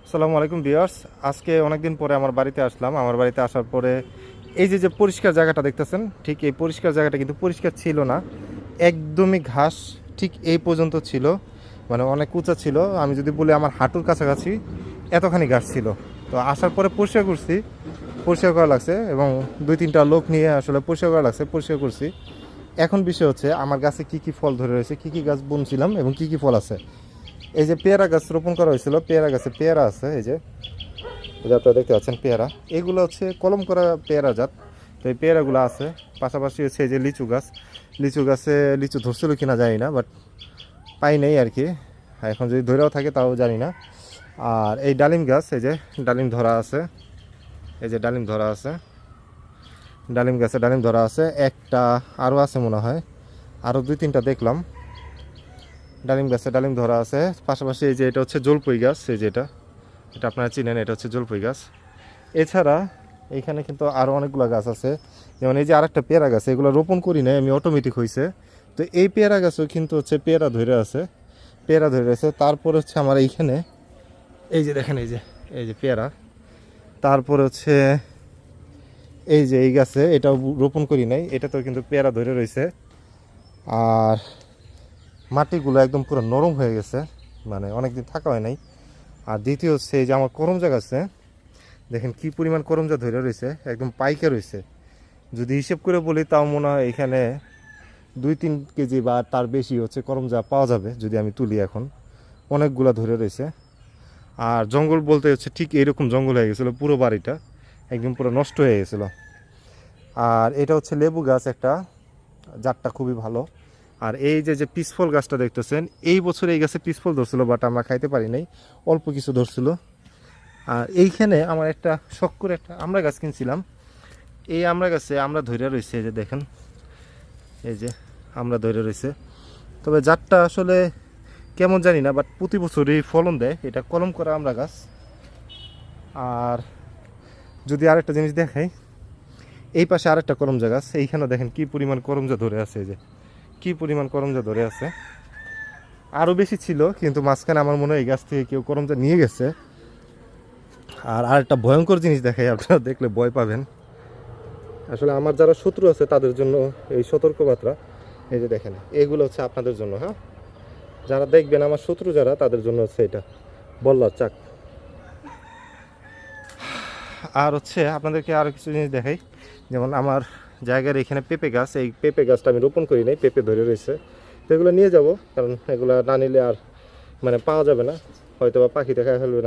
আসসালামু আলাইকুম ভিউয়ার্স। আজকে অনেকদিন পরে আমার বাড়িতে আসলাম। আমার বাড়িতে আসার পরে এই যে পরিষ্কার জায়গাটা দেখতেছেন, ঠিক এই পরিষ্কার জায়গাটা কিন্তু পরিষ্কার ছিল না। একদমই ঘাস ঠিক এই পর্যন্ত ছিল, মানে অনেক উঁচা ছিল। আমি যদি বলি আমার হাঁটুর কাছাকাছি এতখানি ঘাস ছিল। তো আসার পরে পরিষ্কার করছি, পরিষ্কার করা লাগছে এবং দুই তিনটা লোক নিয়ে আসলে পরিষ্কার করা লাগছে, পরিষ্কার করছি। এখন বিষয় হচ্ছে আমার গাছে কি কি ফল ধরে রয়েছে, কি কি গাছ বুনছিলাম এবং কি কি ফল আছে। এই যে পেয়ারা গাছ রোপণ করা হয়েছিল, পেয়ারা গাছে পেয়ারা আছে। এই যে আপনারা দেখতে পাচ্ছেন পেয়ারা, এগুলো হচ্ছে কলম করা পেয়ারা জাত। তো এই পেয়ারাগুলো আছে। পাশাপাশি হচ্ছে এই যে লিচু গাছ, লিচু গাছে লিচু ধরছিল কিনা জানি না, বাট পাই নেই আর কি। এখন যদি ধরেও থাকে তাও জানি না। আর এই ডালিম গাছ, এই যে ডালিম ধরা আছে, এই যে ডালিম ধরা আছে, ডালিম গাছে ডালিম ধরা আছে একটা, আরও আছে মনে হয়, আরও দুই তিনটা দেখলাম। ডালিম গাছে ডালিম ধরা আছে। পাশাপাশি এই যে এটা হচ্ছে জলপই গাছ, এই যে এটা এটা আপনারা চিনেন, এটা হচ্ছে জলপই গাছ। এছাড়া এইখানে কিন্তু আরও অনেকগুলো গাছ আছে, যেমন এই যে আরেকটা পেয়ারা গাছ, এগুলো রোপণ করি না আমি, অটোমেটিক হয়েছে। তো এই পেয়ারা গাছও কিন্তু হচ্ছে পেয়ারা ধরে আছে, পেয়ারা ধরে আছে। তারপর হচ্ছে আমার এইখানে এই যে দেখেন, এই যে পেয়ারা। তারপর হচ্ছে এই যে এই গাছে, এটাও রোপণ করি নাই, এটাতেও কিন্তু পেয়ারা ধরে রয়েছে। আর মাটিগুলো একদম পুরো নরম হয়ে গেছে, মানে অনেকদিন থাকা হয় নাই। আর দ্বিতীয় হচ্ছে এই যে আমার করমজা গাছে দেখেন কি পরিমাণ করমজা ধরে রয়েছে, একদম পাইকা রয়েছে। যদি হিসেব করে বলি তাও মনে হয় এখানে 2-3 কেজি বা তার বেশি হচ্ছে করমজা পাওয়া যাবে যদি আমি তুলি। এখন অনেকগুলা ধরে রয়েছে। আর জঙ্গল বলতে হচ্ছে ঠিক এরকম জঙ্গল হয়ে গেছিলো, পুরো বাড়িটা একদম পুরো নষ্ট হয়ে গেছিলো। আর এটা হচ্ছে লেবু গাছ একটা, জাতটা খুবই ভালো। আর এই যে পিসফল গাছটা দেখতেছেন, এই বছর এই গাছে পিসফল ধরছিল, বাট আমরা খাইতে পারি নাই, অল্প কিছু ধরছিল। আর এইখানে আমার একটা শখ করে একটা আমড়া গাছ কিনছিলাম। এই আমড়া গাছে আমরা ধরে রয়েছে, এই যে দেখেন, এই যে আমরা ধরে রয়েছে। তবে জাতটা আসলে কেমন জানি না, বাট প্রতি বছরই ফলন দেয়। এটা কলম করা আমড়া গাছ। আর যদি আরেকটা জিনিস দেখাই, এই পাশে আরেকটা করমজা গাছ, এইখানে দেখেন কি পরিমাণ করমজা ধরে আছে, এই যে কি পরিমাণ করমজা ধরে আছে। আরও বেশি ছিল, কিন্তু মাঝখানে আমার মনে হয় এই গাছ থেকে কেউ করমজা নিয়ে গেছে। আর আরেকটা ভয়ঙ্কর জিনিস দেখাই, আপনারা দেখলে ভয় পাবেন। আসলে আমার যারা শত্রু আছে তাদের জন্য এই সতর্কবার্তা। এই যে দেখেন, এগুলো হচ্ছে আপনাদের জন্য, হ্যাঁ, যারা দেখবেন আমার শত্রু যারা, তাদের জন্য হচ্ছে এটা বল্লার চাক। আর হচ্ছে আপনাদেরকে আরও কিছু জিনিস দেখাই, যেমন আমার জায়গার এখানে পেঁপে গাছ, এই পেঁপে গাছটা আমি রোপণ করি নাই, পেঁপে ধরে রয়েছে। তো এগুলো নিয়ে যাব, কারণ এগুলো না নিলে আর মানে পাওয়া যাবে না, হয়তো বা পাখি দেখা ফেলবে না।